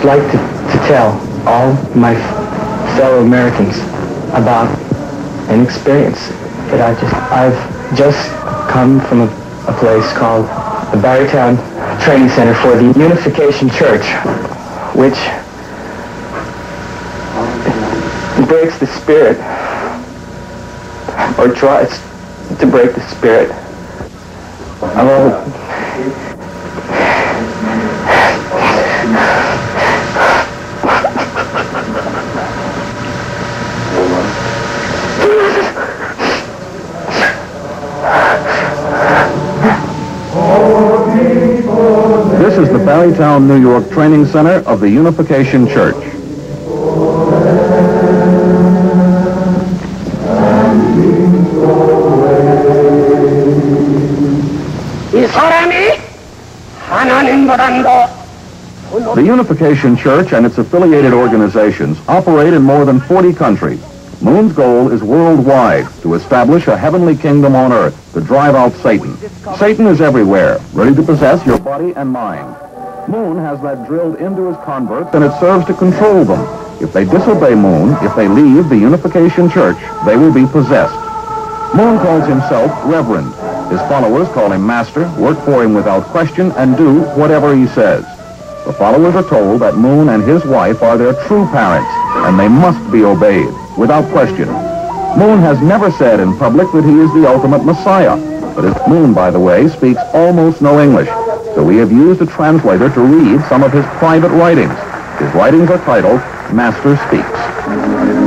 I'd like to tell all my fellow Americans about an experience that I've just come from a place called the Barrytown Training Center for the Unification Church, which breaks the spirit, or tries to break the spirit of all. This is the Barrytown, New York Training Center of the Unification Church. The Unification Church and its affiliated organizations operate in more than 40 countries. Moon's goal is worldwide, to establish a heavenly kingdom on earth, to drive out Satan. Satan is everywhere, ready to possess your body and mind. Moon has that drilled into his converts, and it serves to control them. If they disobey Moon, if they leave the Unification Church, they will be possessed. Moon calls himself Reverend. His followers call him Master, work for him without question, and do whatever he says. The followers are told that Moon and his wife are their true parents, and they must be obeyed, without question. Moon has never said in public that he is the ultimate Messiah, but his Moon, by the way, speaks almost no English, so we have used a translator to read some of his private writings. His writings are titled Master Speaks.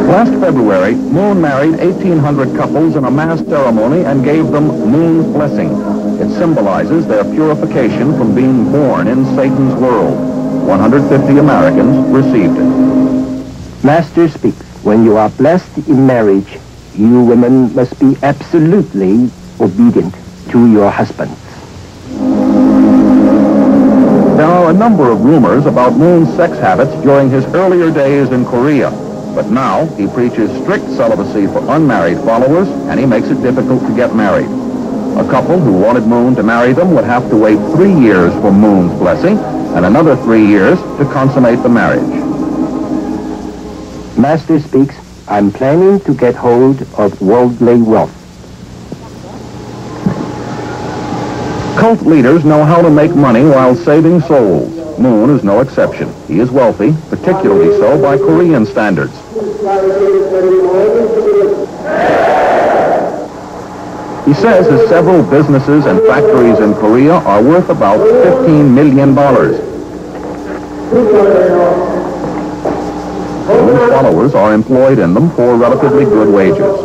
Last February, Moon married 1,800 couples in a mass ceremony and gave them Moon's blessing. It symbolizes their purification from being born in Satan's world. 150 Americans received it. Master speaks. When you are blessed in marriage, you women must be absolutely obedient to your husbands. There are a number of rumors about Moon's sex habits during his earlier days in Korea. But now he preaches strict celibacy for unmarried followers, and he makes it difficult to get married. A couple who wanted Moon to marry them would have to wait 3 years for Moon's blessing and another 3 years to consummate the marriage. Master speaks, I'm planning to get hold of worldly wealth. Cult leaders know how to make money while saving souls. Moon is no exception. He is wealthy, particularly so by Korean standards. He says his several businesses and factories in Korea are worth about $15 million. Moon's followers are employed in them for relatively good wages.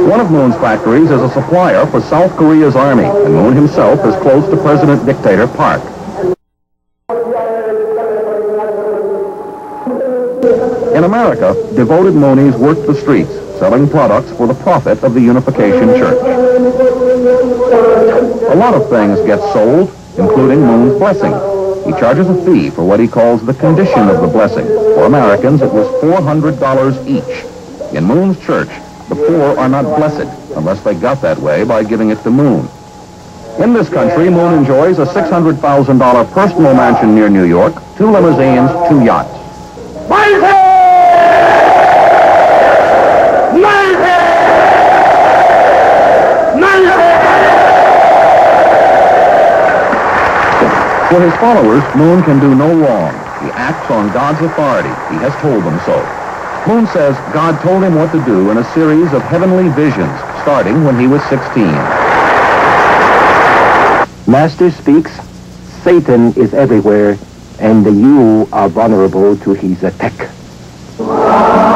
One of Moon's factories is a supplier for South Korea's army, and Moon himself is close to President Dictator Park. In America, devoted Moonies work the streets, selling products for the profit of the Unification Church. A lot of things get sold, including Moon's blessing. He charges a fee for what he calls the condition of the blessing. For Americans, it was $400 each. In Moon's church, the poor are not blessed unless they got that way by giving it to Moon. In this country, Moon enjoys a $600,000 personal mansion near New York, 2 limousines, 2 yachts. For his followers, Moon can do no wrong. He acts on God's authority. He has told them so. Moon says God told him what to do in a series of heavenly visions, starting when he was 16. Master speaks, Satan is everywhere, and you are vulnerable to his attack.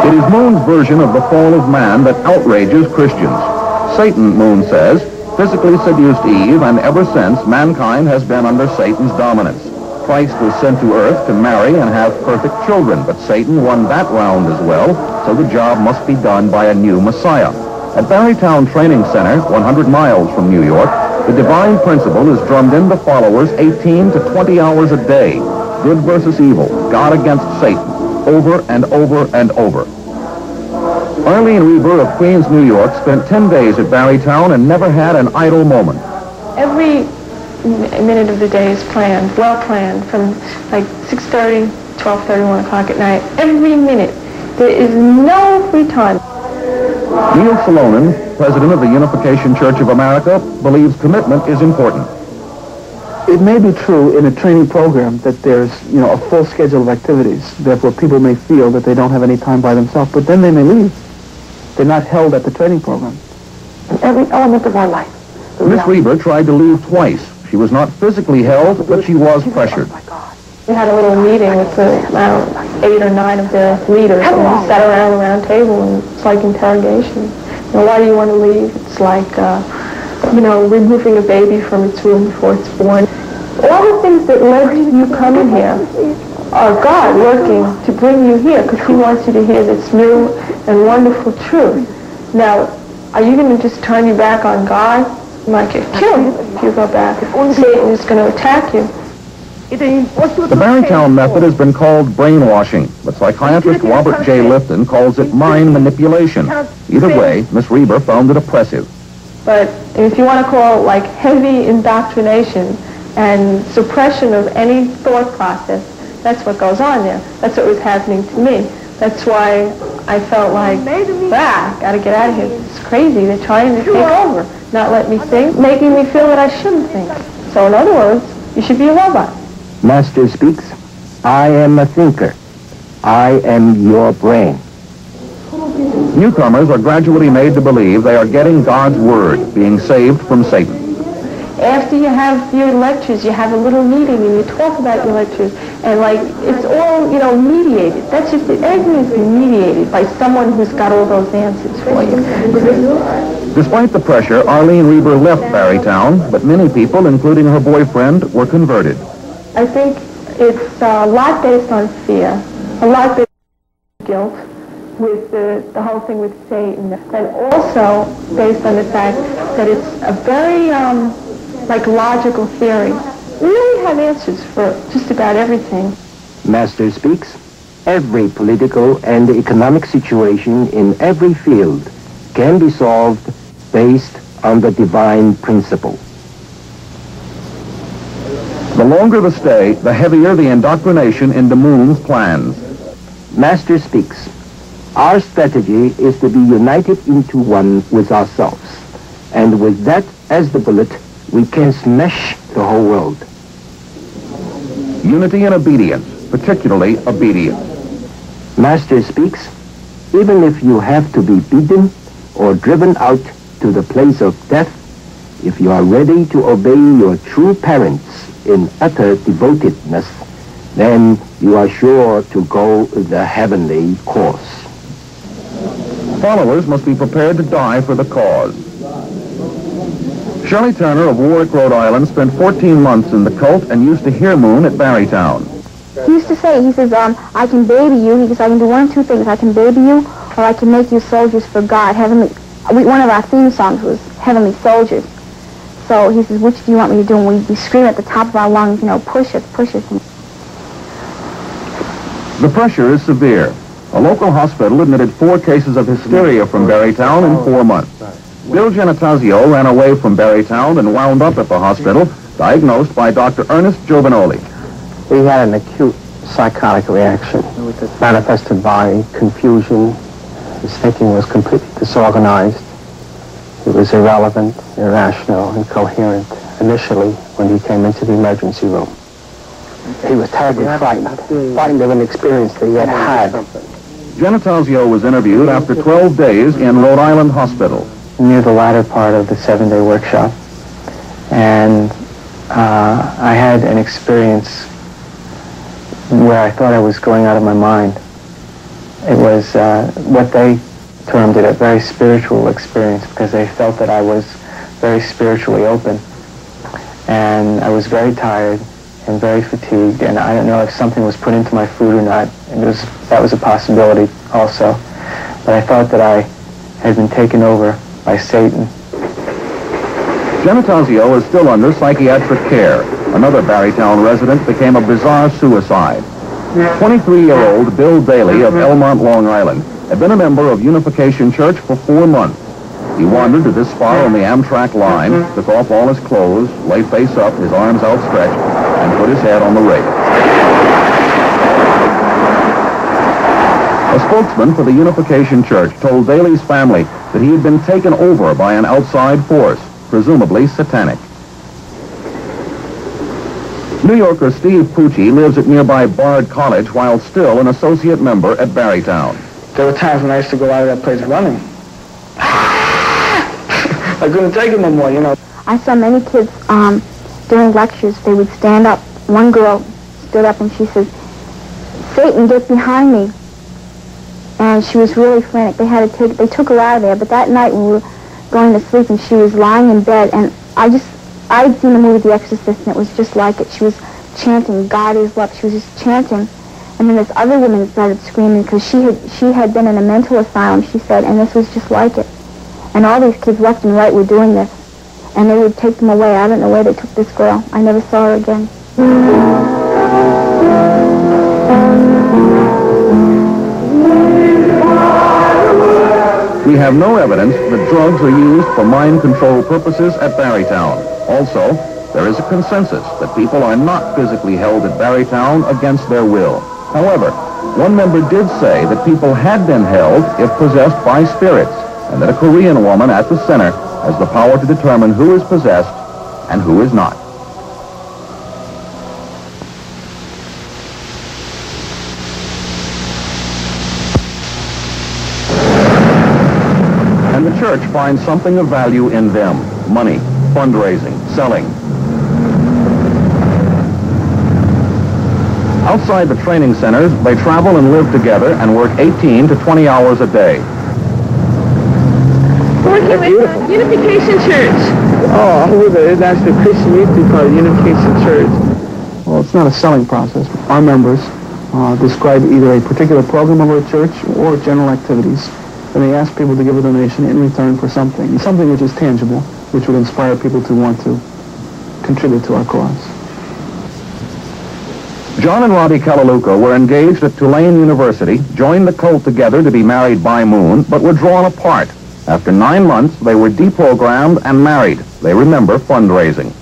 It is Moon's version of the fall of man that outrages Christians. Satan, Moon says, physically seduced Eve, and ever since, mankind has been under Satan's dominance. Christ was sent to earth to marry and have perfect children, but Satan won that round as well, so the job must be done by a new Messiah. At Barrytown Training Center, 100 miles from New York, the divine principle is drummed into followers 18 to 20 hours a day. Good versus evil, God against Satan, over and over and over. Arlene Reber of Queens, New York, spent 10 days at Barrytown and never had an idle moment. Every minute of the day is planned, well planned, from like 6:30, 12:30, 1 o'clock at night. Every minute. There is no free time. Neil Salonen, president of the Unification Church of America, believes commitment is important. It may be true in a training program that there's, a full schedule of activities, therefore people may feel that they don't have any time by themselves, but then they may leave. They're not held at the training program. In every element of our life. Miss Reber tried to leave twice. She was not physically held, but she was pressured. We had a little meeting with around 8 or 9 of the leaders, and we sat around a round table, and it's like interrogation. Why do you want to leave? It's like, removing a baby from its womb before it's born. All the things that led to you coming here are God working to bring you here, because he wants you to hear this new and wonderful truth. Now, are you going to just turn your back on God? You might get killed if you go back. Satan is going to attack you. The Barrytown method has been called brainwashing, but psychiatrist Robert J. Lifton calls it mind manipulation. Either way, Miss Reber found it oppressive. But if you want to call it like heavy indoctrination and suppression of any thought process, that's what goes on there. That's what was happening to me. That's why I felt like, got to get out of here. It's crazy. They're trying to take over, not let me think, making me feel that I shouldn't think. So in other words, you should be a robot. Master speaks, I am a thinker. I am your brain. Newcomers are gradually made to believe they are getting God's word, being saved from Satan. After you have your lectures, you have a little meeting and you talk about your lectures, and it's all, mediated. That's just it. Everything is mediated by someone who's got all those answers for you. Despite the pressure, Arlene Reber left Barrytown, but many people, including her boyfriend, were converted. I think it's a lot based on fear, a lot based on guilt with the whole thing with Satan, and also based on the fact that it's a very logical theory. We really have answers for just about everything. Master speaks, every political and economic situation in every field can be solved based on the divine principle. The longer the stay, the heavier the indoctrination into Moon's plans. Master speaks, our strategy is to be united into one with ourselves, and with that as the bullet, we can smash the whole world. Unity and obedience, particularly obedience. Master speaks, even if you have to be beaten or driven out to the place of death, if you are ready to obey your true parents in utter devotedness, then you are sure to go the heavenly course. Followers must be prepared to die for the cause. Shirley Turner of Warwick, Rhode Island, spent 14 months in the cult and used to hear Moon at Barrytown. He used to say, he says, I can baby you. He says, I can do one of two things. I can baby you, or I can make you soldiers for God. One of our theme songs was Heavenly Soldiers. So he says, which do you want me to do? And we scream at the top of our lungs, push us, push us. The pressure is severe. A local hospital admitted 4 cases of hysteria from Barrytown in 4 months. Bill Genitazio ran away from Barrytown and wound up at the hospital, diagnosed by Dr. Ernest Giovanoli. He had an acute psychotic reaction, manifested by confusion. His thinking was completely disorganized. He was irrelevant, irrational, incoherent initially when he came into the emergency room. He was terribly frightened of an experience that he had had. Genitazio was interviewed after 12 days in Rhode Island Hospital. Near the latter part of the 7-day workshop, and I had an experience where I thought I was going out of my mind. It was what they termed it a very spiritual experience, because they felt that I was very spiritually open, and I was very tired and very fatigued, and I don't know if something was put into my food or not. That was a possibility also, but I thought that I had been taken over by Satan. Genitazio is still under psychiatric care. Another Barrytown resident became a bizarre suicide. 23-year-old Bill Daly of Elmont, Long Island, had been a member of Unification Church for 4 months. He wandered to this spot on the Amtrak line, took off all his clothes, lay face up, his arms outstretched, and put his head on the rail. A spokesman for the Unification Church told Daly's family that he had been taken over by an outside force, presumably satanic. New Yorker Steve Pucci lives at nearby Bard College while still an associate member at Barrytown. There were times when I used to go out of that place running. I couldn't take it no more, you know. I saw many kids during lectures, they would stand up. One girl stood up and she said, "Satan, get behind me." And she was really frantic. They took her out of there, but that night when we were going to sleep and she was lying in bed, and I'd seen the movie The Exorcist, and it was just like it. She was chanting, "God is love." She was just chanting. And then this other woman started screaming because she had been in a mental asylum, she said, and this was just like it. And all these kids left and right were doing this. And they would take them away. I don't know where they took this girl. I never saw her again. We have no evidence that drugs are used for mind control purposes at Barrytown. Also, there is a consensus that people are not physically held at Barrytown against their will. However, one member did say that people had been held if possessed by spirits, and that a Korean woman at the center has the power to determine who is possessed and who is not. And the church finds something of value in them: money, fundraising, selling. Outside the training centers, they travel and live together and work 18 to 20 hours a day. Working with Unification Church. Oh, I'm with it. It's actually a Christian youth called Unification Church. Well, it's not a selling process. Our members describe either a particular program of our church or general activities, and they ask people to give a donation in return for something which is tangible, which would inspire people to want to contribute to our cause. John and Robbie Kalaluka were engaged at Tulane University, joined the cult together to be married by Moon, but were drawn apart. After 9 months, they were deprogrammed and married. They remember fundraising.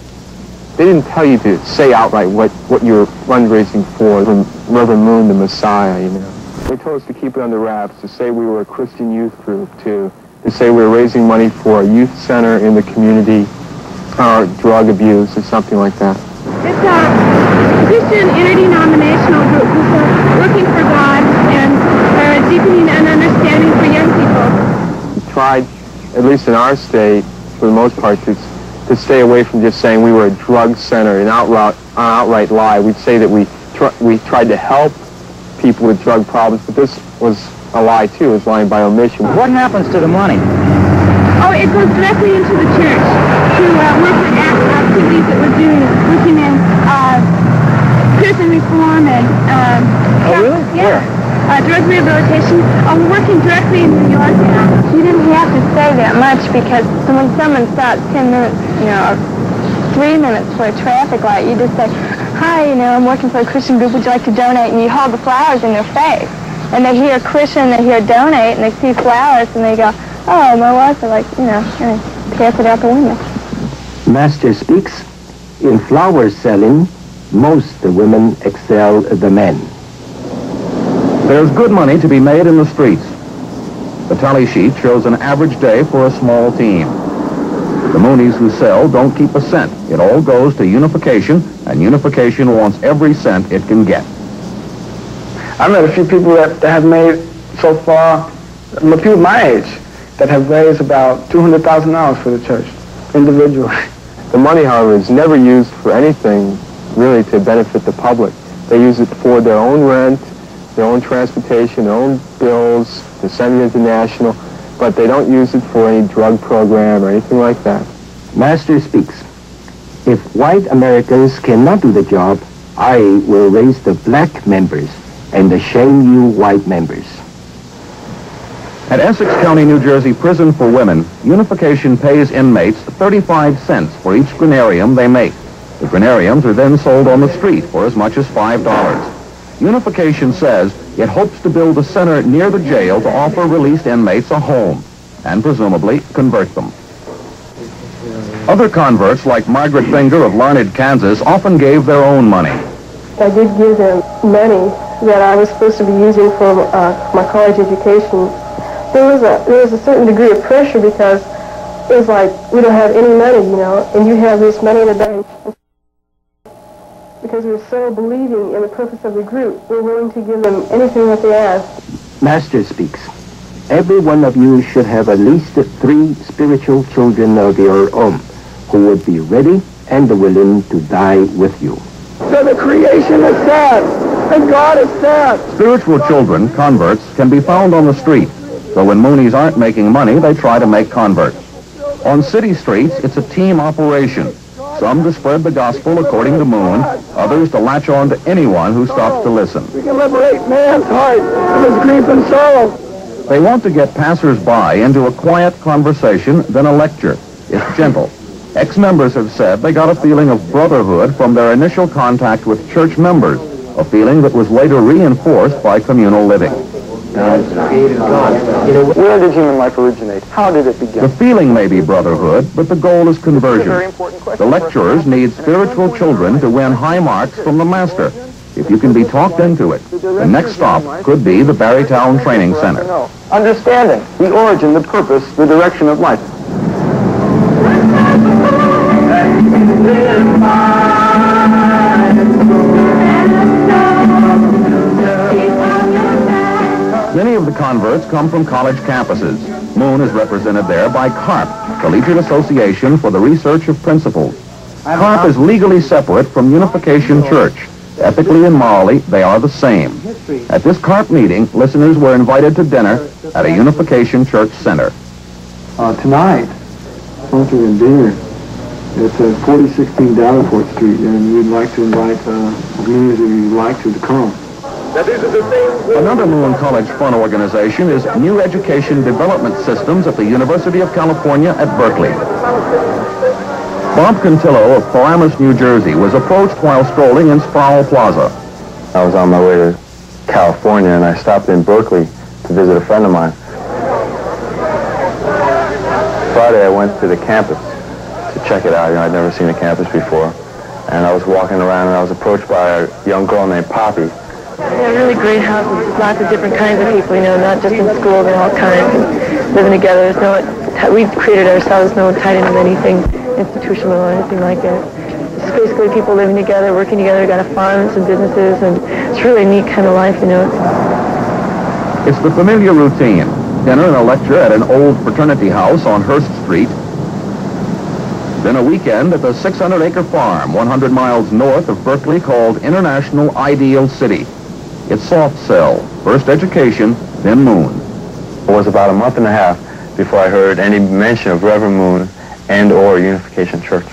They didn't tell you to say outright what you were fundraising for, from Reverend Moon, the Messiah, you know. They told us to keep it under wraps, to say we were a Christian youth group, to say we were raising money for a youth center in the community, or drug abuse, or something like that. It's a Christian interdenominational group who's working for God and deepening an understanding for young people. We tried, at least in our state, for the most part, to stay away from just saying we were a drug center, an outright lie. We'd say that we tried to help people with drug problems, but this was a lie too. It was lying by omission. What happens to the money? Oh, it goes directly into the church to work with activities that we're doing, working in prison reform and really? Yeah. Drug rehabilitation. We're working directly in New York now. You didn't have to say that much because when someone stops 10 minutes, or 3 minutes for a traffic light, you just say, "Hi, I'm working for a Christian group. Would you like to donate?" And you hold the flowers in their face. And they hear Christian, they hear donate, and they see flowers, and they go, "Oh, my wife," are like, and pass it out the window. Master speaks, in flower selling, most the women excel the men. There's good money to be made in the streets. The tally sheet shows an average day for a small team. The Moonies who sell don't keep a cent. It all goes to Unification, and Unification wants every cent it can get. I met a few people that have made so far, people my age, that have raised about $200,000 for the church, individually. The money, however, is never used for anything really to benefit the public. They use it for their own rent, their own transportation, their own bills, to send it international, but they don't use it for any drug program or anything like that. Master speaks, if white Americans cannot do the job, I will raise the black members and shame you white members. At Essex County, New Jersey Prison for Women, Unification pays inmates 35 cents for each granarium they make. The granariums are then sold on the street for as much as $5. Unification says it hopes to build a center near the jail to offer released inmates a home. and presumably convert them. Other converts, like Margaret Finger of Larned, Kansas, often gave their own money. I did give them money that I was supposed to be using for my college education. There was a certain degree of pressure because it was like, we don't have any money, you know, and you have this money in the bank. Because we're so believing in the purpose of the group, we're willing to give them anything that they ask. Master speaks. Every one of you should have at least 3 spiritual children of your own who would be ready and willing to die with you. So the creation is sad, and God is sad. Spiritual children, converts, can be found on the street. So when Moonies aren't making money, they try to make converts. On city streets, it's a team operation. Some to spread the gospel according to Moon, others to latch on to anyone who stops to listen. We can liberate man's heart from his grief and sorrow. They want to get passers-by into a quiet conversation, then a lecture. It's gentle. Ex-members have said they got a feeling of brotherhood from their initial contact with church members, a feeling that was later reinforced by communal living. Where did human life originate? How did it begin? The feeling may be brotherhood, but the goal is conversion. The lecturers need spiritual children to win high marks from the master. If you can be talked into it, the next stop could be the Barrytown Training Center. Understanding the origin, the purpose, the direction of life. Many of the converts come from college campuses. Moon is represented there by CARP, Collegiate Association for the Research of Principles. CARP is legally separate from Unification Church. Ethically and morally, they are the same. At this CARP meeting, listeners were invited to dinner at a Unification Church center. Tonight, sponsoring a dinner. It's at 4016 Davenport Street, and we'd like to invite as many as you'd like to come. Another Moon College fun organization is New Education Development Systems at the University of California at Berkeley. Bob Cantillo of Paramus, New Jersey, was approached while strolling in Sproul Plaza. I was on my way to California, and I stopped in Berkeley to visit a friend of mine. Friday, I went to the campus to check it out. You know, I'd never seen a campus before. And I was walking around, and I was approached by a young girl named Poppy. They're really great houses, lots of different kinds of people, you know, not just in school, but all kinds, and living together. There's no, we've created ourselves, no tied into anything institutional or anything like that. It's basically people living together, working together, got a farm, some businesses, and it's really a neat kind of life, you know. It's the familiar routine. Dinner and a lecture at an old fraternity house on Hurst Street. Then a weekend at the 600-acre farm 100 miles north of Berkeley called International Ideal City. It's soft sell, first education, then Moon. It was about a month and a half before I heard any mention of Reverend Moon and or Unification Church.